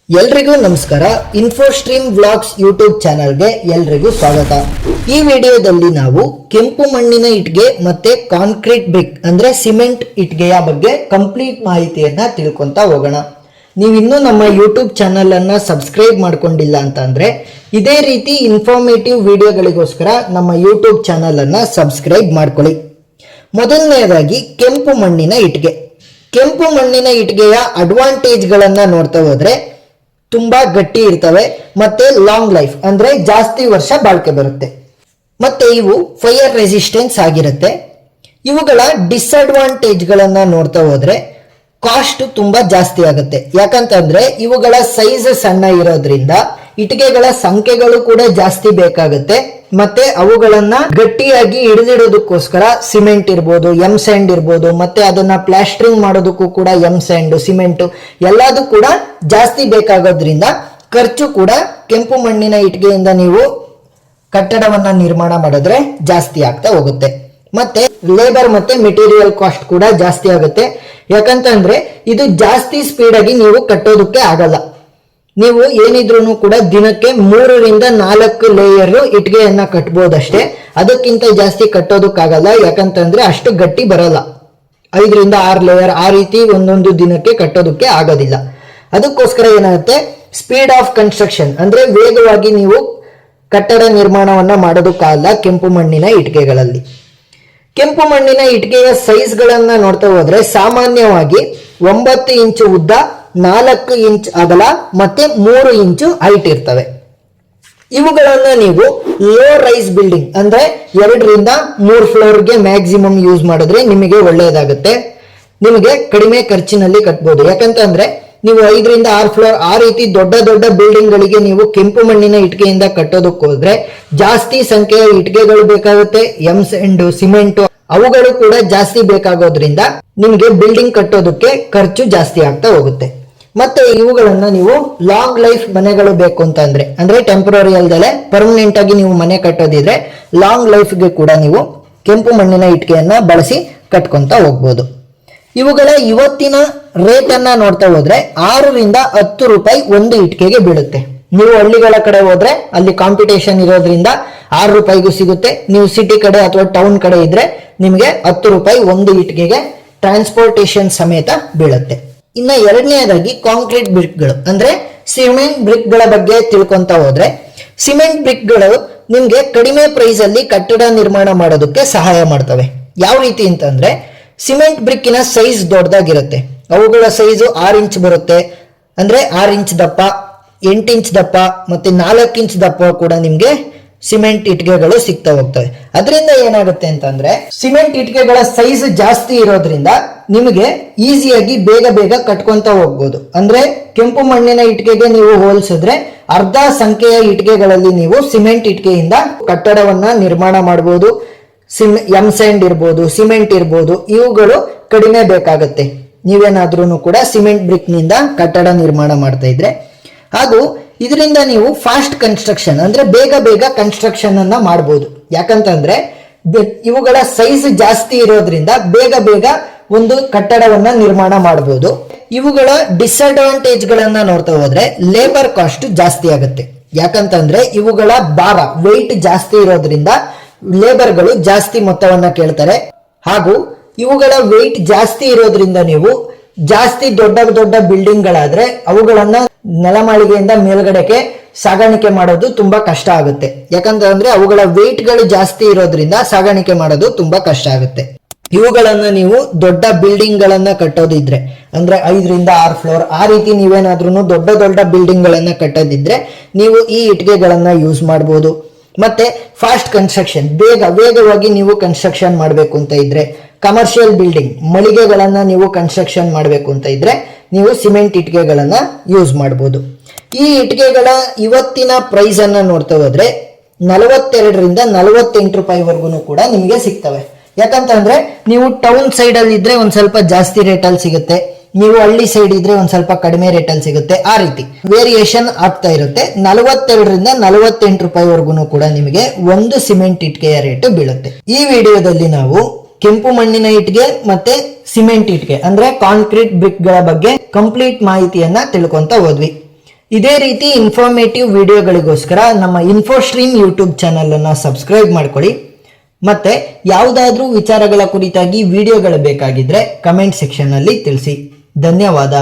ಎಲ್ರಿಗೂ ನಮಸ್ಕಾರ. ಇನ್ಫೋಸ್ಟ್ರೀಮ್ vlogs YouTube ಚಾನಲ್ಗೆ ಎಲ್ರಿಗೂ ಸ್ವಾಗತ. ಈ ವಿಡಿಯೋದಲ್ಲಿ ನಾವು ಕೆಂಪು ಮಣ್ಣಿನ ಇಟ್ಟಿಗೆ ಮತ್ತೆ ಕಾಂಕ್ರೀಟ್ ಬ್ರಿಕ್ ಅಂದ್ರೆ ಸಿಮೆಂಟ್ ಇಟ್ಟಿಗೆಯ ಬಗ್ಗೆ ಕಂಪ್ಲೀಟ್ ಮಾಹಿತಿಯನ್ನ ತಿಳ್ಕೊಂತ ಹೋಗೋಣ. ನೀವು ಇನ್ನೂ ನಮ್ಮ ಯೂಟ್ಯೂಬ್ ಚಾನಲ್ ಅನ್ನ ಸಬ್ಸ್ಕ್ರೈಬ್ ಮಾಡ್ಕೊಂಡಿಲ್ಲ ಅಂತ ಅಂದ್ರೆ ಇದೇ ರೀತಿ ಇನ್ಫಾರ್ಮೇಟಿವ್ ವಿಡಿಯೋಗಳಿಗೋಸ್ಕರ ನಮ್ಮ ಯೂಟ್ಯೂಬ್ ಚಾನಲ್ ಅನ್ನ ಸಬ್ಸ್ಕ್ರೈಬ್ ಮಾಡ್ಕೊಳ್ಳಿ. ಮೊದಲನೆಯದಾಗಿ ಕೆಂಪು ಮಣ್ಣಿನ ಇಟ್ಟಿಗೆ. ಕೆಂಪು ಮಣ್ಣಿನ ಇಟ್ಟಿಗೆಯ ಅಡ್ವಾಂಟೇಜ್ಗಳನ್ನ ನೋಡ್ತಾ ಹೋದ್ರೆ ತುಂಬಾ ಗಟ್ಟಿ ಇರ್ತವೆ ಮತ್ತೆ ಲಾಂಗ್ ಲೈಫ್ ಅಂದ್ರೆ ಜಾಸ್ತಿ ವರ್ಷ ಬಾಳ್ಕೆ ಬರುತ್ತೆ. ಮತ್ತೆ ಇವು ಫೈರ್ ರೆಸಿಸ್ಟೆನ್ಸ್ ಆಗಿರುತ್ತೆ. ಇವುಗಳ ಡಿಸ್ಅಡ್ವಾಂಟೇಜ್ ಗಳನ್ನ ನೋಡ್ತಾ ಹೋದ್ರೆ ಕಾಸ್ಟ್ ತುಂಬಾ ಜಾಸ್ತಿ ಆಗುತ್ತೆ. ಯಾಕಂತಂದ್ರೆ ಇವುಗಳ ಸೈಜ್ ಸಣ್ಣ ಇರೋದ್ರಿಂದ ಇಟ್ಟಿಗೆಗಳ ಸಂಖ್ಯೆಗಳು ಕೂಡ ಜಾಸ್ತಿ ಬೇಕಾಗುತ್ತೆ. ಮತ್ತೆ ಅವುಗಳನ್ನ ಗಟ್ಟಿಯಾಗಿ ಹಿಡಿದಿಡೋದಕ್ಕೋಸ್ಕರ ಸಿಮೆಂಟ್ ಇರ್ಬೋದು, ಎಂ ಸ್ಯಾಂಡ್ ಇರ್ಬೋದು, ಮತ್ತೆ ಅದನ್ನ ಪ್ಲಾಸ್ಟರಿಂಗ್ ಮಾಡೋದಕ್ಕೂ ಕೂಡ ಎಂ ಸ್ಯಾಂಡ್, ಸಿಮೆಂಟ್ ಎಲ್ಲದೂ ಕೂಡ ಜಾಸ್ತಿ ಬೇಕಾಗೋದ್ರಿಂದ ಖರ್ಚು ಕೂಡ ಕೆಂಪು ಮಣ್ಣಿನ ಇಟ್ಟಿಗೆಯಿಂದ ನೀವು ಕಟ್ಟಡವನ್ನ ನಿರ್ಮಾಣ ಮಾಡಿದ್ರೆ ಜಾಸ್ತಿ ಆಗ್ತಾ ಹೋಗುತ್ತೆ. ಮತ್ತೆ ಲೇಬರ್ ಮತ್ತೆ ಮೆಟೀರಿಯಲ್ ಕಾಸ್ಟ್ ಕೂಡ ಜಾಸ್ತಿ ಆಗುತ್ತೆ. ಯಾಕಂತಂದ್ರೆ ಇದು ಜಾಸ್ತಿ ಸ್ಪೀಡ್ ಆಗಿ ನೀವು ಕಟ್ಟೋದಕ್ಕೆ ಆಗಲ್ಲ. ನೀವು ಏನಿದ್ರು ಕೂಡ ದಿನಕ್ಕೆ 3 ರಿಂದ 4 ಲೇಯರ್ ಇಟ್ಟಿಗೆಯನ್ನ ಕಟ್ಬೋದಷ್ಟೇ. ಅದಕ್ಕಿಂತ ಜಾಸ್ತಿ ಕಟ್ಟೋದಕ್ಕಾಗಲ್ಲ. ಯಾಕಂತಂದ್ರೆ ಅಷ್ಟು ಗಟ್ಟಿ ಬರಲ್ಲ. 5 ರಿಂದ 6 ಲೇಯರ್ ಆ ರೀತಿ ಒಂದೊಂದು ದಿನಕ್ಕೆ ಕಟ್ಟೋದಕ್ಕೆ ಆಗೋದಿಲ್ಲ. ಅದಕ್ಕೋಸ್ಕರ ಏನಾಗುತ್ತೆ, ಸ್ಪೀಡ್ ಆಫ್ ಕನ್ಸ್ಟ್ರಕ್ಷನ್ ಅಂದ್ರೆ ವೇಗವಾಗಿ ನೀವು ಕಟ್ಟಡ ನಿರ್ಮಾಣವನ್ನ ಮಾಡೋದಕ್ಕಾಗಲ್ಲ ಕೆಂಪು ಮಣ್ಣಿನ ಇಟ್ಟಿಗೆಗಳಲ್ಲಿ. ಕೆಂಪು ಮಣ್ಣಿನ ಇಟ್ಟಿಗೆಯ ಸೈಜ್ ಗಳನ್ನ ನೋಡ್ತಾ ಹೋದ್ರೆ ಸಾಮಾನ್ಯವಾಗಿ 9 ಇಂಚು ಉದ್ದ, 4 ಇಂಚ್ ಅಗಲ ಮತ್ತೆ 3 ಇಂಚು ಹೈಟ್ ಇರ್ತವೆ. ಇವುಗಳನ್ನ ನೀವು ಲೋ ರೈಸ್ ಬಿಲ್ಡಿಂಗ್ ಅಂದ್ರೆ 2 ರಿಂದ 3 ಫ್ಲೋರ್ಗೆ ಮ್ಯಾಕ್ಸಿಮಮ್ ಯೂಸ್ ಮಾಡಿದ್ರೆ ನಿಮಗೆ ಒಳ್ಳೆಯದಾಗುತ್ತೆ. ನಿಮಗೆ ಕಡಿಮೆ ಖರ್ಚಿನಲ್ಲಿ ಕಟ್ಬೋದು. ಯಾಕಂತಂದ್ರೆ ನೀವು 5 ರಿಂದ 6 ಫ್ಲೋರ್ ಆ ರೀತಿ ದೊಡ್ಡ ದೊಡ್ಡ ಬಿಲ್ಡಿಂಗ್ ಗಳಿಗೆ ನೀವು ಕೆಂಪು ಮಣ್ಣಿನ ಇಟ್ಟಿಗೆಯಿಂದ ಕಟ್ಟೋದಕ್ಕೆ ಹೋದ್ರೆ ಜಾಸ್ತಿ ಸಂಖ್ಯೆಯ ಇಟ್ಟಿಗೆಗಳು ಬೇಕಾಗುತ್ತೆ. ಎಂ ಸ್ಯಾಂಡ್, ಸಿಮೆಂಟ್ ಅವುಗಳು ಕೂಡ ಜಾಸ್ತಿ ಬೇಕಾಗೋದ್ರಿಂದ ನಿಮಗೆ ಬಿಲ್ಡಿಂಗ್ ಕಟ್ಟೋದಕ್ಕೆ ಖರ್ಚು ಜಾಸ್ತಿ ಆಗ್ತಾ ಹೋಗುತ್ತೆ. ಮತ್ತೆ ಇವುಗಳನ್ನ ನೀವು ಲಾಂಗ್ ಲೈಫ್ ಮನೆಗಳು ಬೇಕು ಅಂತ ಅಂದ್ರೆ ಟೆಂಪರರಿ ಅಲ್ದಲೆ ಪರ್ಮನೆಂಟ್ ಆಗಿ ನೀವು ಮನೆ ಕಟ್ಟೋದಿದ್ರೆ ಲಾಂಗ್ ಲೈಫ್ಗೆ ಕೂಡ ನೀವು ಕೆಂಪು ಮಣ್ಣಿನ ಇಟ್ಟಿಗೆಯನ್ನ ಬಳಸಿ ಕಟ್ಕೊಂತ ಹೋಗ್ಬೋದು. ಇವುಗಳ ಇವತ್ತಿನ ರೇಟ್ ಅನ್ನ ನೋಡ್ತಾ ಹೋದ್ರೆ 6 ರಿಂದ 10 ರೂಪಾಯಿ ಒಂದು ಇಟ್ಟಿಗೆಗೆ ಬೀಳುತ್ತೆ. ನೀವು ಹಳ್ಳಿಗಳ ಕಡೆ ಹೋದ್ರೆ ಅಲ್ಲಿ ಕಾಂಪಿಟೇಷನ್ ಇರೋದ್ರಿಂದ 6 ರೂಪಾಯಿಗೂ ಸಿಗುತ್ತೆ. ನೀವು ಸಿಟಿ ಕಡೆ ಅಥವಾ ಟೌನ್ ಕಡೆ ಇದ್ರೆ ನಿಮಗೆ 10 ರೂಪಾಯಿ ಒಂದು ಇಟ್ಟಿಗೆಗೆ ಟ್ರಾನ್ಸ್ಪೋರ್ಟೇಷನ್ ಸಮೇತ ಬೀಳುತ್ತೆ. ಇನ್ನ ಎರಡನೆಯದಾಗಿ ಕಾಂಕ್ರೀಟ್ ಬ್ರಿಕ್ಗಳು ಅಂದ್ರೆ ಸಿಮೆಂಟ್ ಬ್ರಿಕ್ ಗಳ ಬಗ್ಗೆ ತಿಳ್ಕೊಂತ ಹೋದ್ರೆ ಸಿಮೆಂಟ್ ಬ್ರಿಕ್ ಗಳು ನಿಮ್ಗೆ ಕಡಿಮೆ ಪ್ರೈಸ್ ಅಲ್ಲಿ ಕಟ್ಟಡ ನಿರ್ಮಾಣ ಮಾಡೋದಕ್ಕೆ ಸಹಾಯ ಮಾಡ್ತವೆ. ಯಾವ ರೀತಿ ಅಂತಂದ್ರೆ ಸಿಮೆಂಟ್ ಬ್ರಿಕ್ಕಿನ ಸೈಜ್ ದೊಡ್ಡದಾಗಿರುತ್ತೆ. ಅವುಗಳ ಸೈಜು 6 ಇಂಚ್ ಬರುತ್ತೆ. ಅಂದ್ರೆ 6 ಇಂಚ್ ದಪ್ಪ, 8 ಇಂಚ್ ದಪ್ಪ ಮತ್ತೆ 4 ಇಂಚ್ ದಪ್ಪ ಕೂಡ ನಿಮ್ಗೆ ಸಿಮೆಂಟ್ ಇಟ್ಟಿಗೆಗಳು ಸಿಗ್ತಾ ಹೋಗ್ತವೆ. ಅದರಿಂದ ಏನಾಗುತ್ತೆ ಅಂತಂದ್ರೆ ಸಿಮೆಂಟ್ ಇಟ್ಟಿಗೆಗಳ ಸೈಜ್ ಜಾಸ್ತಿ ಇರೋದ್ರಿಂದ ನಿಮಗೆ ಈಸಿಯಾಗಿ ಬೇಗ ಕಟ್ಕೊಂತ ಹೋಗ್ಬೋದು. ಅಂದ್ರೆ ಕೆಂಪು ಮಣ್ಣಿನ ಇಟ್ಟಿಗೆಗೆ ನೀವು ಹೋಲಿಸಿದ್ರೆ ಅರ್ಧ ಸಂಖ್ಯೆಯ ಇಟ್ಟಿಗೆಗಳಲ್ಲಿ ನೀವು ಸಿಮೆಂಟ್ ಇಟ್ಟಿಗೆಯಿಂದ ಕಟ್ಟಡವನ್ನ ನಿರ್ಮಾಣ ಮಾಡಬಹುದು. ಎಂ ಸ್ಯಾಂಡ್ ಇರ್ಬೋದು, ಸಿಮೆಂಟ್ ಇರ್ಬೋದು, ಇವುಗಳು ಕಡಿಮೆ ಬೇಕಾಗುತ್ತೆ ನೀವೇನಾದ್ರೂ ಕೂಡ ಸಿಮೆಂಟ್ ಬ್ರಿಕ್ ನಿಂದ ಕಟ್ಟಡ ನಿರ್ಮಾಣ ಮಾಡ್ತಾ ಇದ್ರೆ. ಹಾಗೂ ಇದರಿಂದ ನೀವು ಫಾಸ್ಟ್ ಕನ್ಸ್ಟ್ರಕ್ಷನ್ ಅಂದ್ರೆ ಬೇಗ ಕನ್ಸ್ಟ್ರಕ್ಷನ್ ಅನ್ನ ಮಾಡಬಹುದು. ಯಾಕಂತಂದ್ರೆ ಇವುಗಳ ಸೈಜ್ ಜಾಸ್ತಿ ಇರೋದ್ರಿಂದ ಬೇಗ ಒಂದು ಕಟ್ಟಡವನ್ನ ನಿರ್ಮಾಣ ಮಾಡಬಹುದು. ಇವುಗಳ ಡಿಸ್ಅಡ್ವಾಂಟೇಜ್ ಗಳನ್ನ ನೋಡ್ತಾ ಹೋದ್ರೆ ಲೇಬರ್ ಕಾಸ್ಟ್ ಜಾಸ್ತಿ ಆಗುತ್ತೆ. ಯಾಕಂತಂದ್ರೆ ಇವುಗಳ ಭಾರ ವೆಯ್ಟ್ ಜಾಸ್ತಿ ಇರೋದ್ರಿಂದ ಲೇಬರ್ಗಳು ಜಾಸ್ತಿ ಮೊತ್ತವನ್ನ ಕೇಳ್ತಾರೆ. ಹಾಗೂ ಇವುಗಳ ವೆಯ್ಟ್ ಜಾಸ್ತಿ ಇರೋದ್ರಿಂದ ನೀವು ಜಾಸ್ತಿ ದೊಡ್ಡ ಬಿಲ್ಡಿಂಗ್ ಗಳಾದ್ರೆ ಅವುಗಳನ್ನ ನೆಲಮಾಳಿಗೆಯಿಂದ ಮೇಲ್ಗಡೆಗೆ ಸಾಗಾಣಿಕೆ ಮಾಡೋದು ತುಂಬಾ ಕಷ್ಟ ಆಗುತ್ತೆ. ಯಾಕಂತಂದ್ರೆ ಅವುಗಳ ವೆಯ್ಟ್ ಗಳು ಜಾಸ್ತಿ ಇರೋದ್ರಿಂದ ಸಾಗಾಣಿಕೆ ಮಾಡೋದು ತುಂಬಾ ಕಷ್ಟ ಆಗುತ್ತೆ. ಇವುಗಳನ್ನ ನೀವು ದೊಡ್ಡ ಬಿಲ್ಡಿಂಗ್ ಗಳನ್ನ ಕಟ್ಟೋದಿದ್ರೆ ಅಂದ್ರೆ 5 ರಿಂದ 6 ಫ್ಲೋರ್ ಆ ರೀತಿ ನೀವೇನಾದ್ರೂ ದೊಡ್ಡ ಬಿಲ್ಡಿಂಗ್ ಗಳನ್ನ ಕಟ್ಟೋದಿದ್ರೆ ನೀವು ಈ ಇಟ್ಟಿಗೆಗಳನ್ನ ಯೂಸ್ ಮಾಡಬಹುದು. ಮತ್ತೆ ಫಾಸ್ಟ್ ಕನ್ಸ್ಟ್ರಕ್ಷನ್ ವೇಗವಾಗಿ ನೀವು ಕನ್ಸ್ಟ್ರಕ್ಷನ್ ಮಾಡಬೇಕು ಅಂತ ಇದ್ರೆ, ಕಮರ್ಷಿಯಲ್ ಬಿಲ್ಡಿಂಗ್ ಮಳಿಗೆಗಳನ್ನ ನೀವು ಕನ್ಸ್ಟ್ರಕ್ಷನ್ ಮಾಡಬೇಕು ಅಂತ ಇದ್ರೆ ನೀವು ಸಿಮೆಂಟ್ ಇಟ್ಟಿಗೆಗಳನ್ನ ಯೂಸ್ ಮಾಡಬಹುದು. ಈ ಇಟ್ಟಿಗೆಗಳ ಇವತ್ತಿನ ಪ್ರೈಸ್ ಅನ್ನ ನೋಡ್ತಾ ಹೋದ್ರೆ 42 ರಿಂದ 48 ರೂಪಾಯಿವರೆಗೂ ಕೂಡ ನಿಮಗೆ ಸಿಗ್ತವೆ. ಯಾಕಂತಂದ್ರೆ ನೀವು ಟೌನ್ ಸೈಡ್ ಅಲ್ಲಿ ಇದ್ರೆ ಒಂದ್ ಸ್ವಲ್ಪ ಜಾಸ್ತಿ ರೇಟ್ ಅಲ್ಲಿ ಸಿಗುತ್ತೆ, ನೀವು ಹಳ್ಳಿ ಸೈಡ್ ಇದ್ರೆ ಒಂದ್ ಸ್ವಲ್ಪ ಕಡಿಮೆ ರೇಟ್ ಅಲ್ಲಿ ಸಿಗುತ್ತೆ. ಆ ರೀತಿ ವೇರಿಯೇಷನ್ ಆಗ್ತಾ ಇರುತ್ತೆ. 42 ರಿಂದ 48 ರೂಪಾಯಿವರೆಗೂ ಕೂಡ ನಿಮಗೆ ಒಂದು ಸಿಮೆಂಟ್ ಇಟ್ಟಿಗೆಯ ರೇಟ್ ಬೀಳುತ್ತೆ. ಈ ವಿಡಿಯೋದಲ್ಲಿ ನಾವು ಕೆಂಪು ಮಣ್ಣಿನ ಇಟ್ಟಿಗೆ ಮತ್ತೆ ಸಿಮೆಂಟ್ ಇಟ್ಟಿಗೆ ಅಂದ್ರೆ ಕಾಂಕ್ರೀಟ್ ಬ್ರಿಕ್ ಗಳ ಬಗ್ಗೆ ಕಂಪ್ಲೀಟ್ ಮಾಹಿತಿಯನ್ನ ತಿಳ್ಕೊಂತ ಹೋದ್ವಿ. ಇದೇ ರೀತಿ ಇನ್ಫಾರ್ಮೇಟಿವ್ ವಿಡಿಯೋಗಳಿಗೋಸ್ಕರ ನಮ್ಮ ಇನ್ಫೋಸ್ಟ್ರೀಮ್ ಯೂಟ್ಯೂಬ್ ಚಾನಲ್ ಅನ್ನು ಸಬ್ಸ್ಕ್ರೈಬ್ ಮಾಡ್ಕೊಳ್ಳಿ. ಮತ್ತೆ ಯಾವುದಾದ್ರೂ ವಿಚಾರಗಳ ಕುರಿತಾಗಿ ವಿಡಿಯೋಗಳು ಬೇಕಾಗಿದ್ರೆ ಕಮೆಂಟ್ ಸೆಕ್ಷನ್ ಅಲ್ಲಿ ತಿಳಿಸಿ. ಧನ್ಯವಾದ.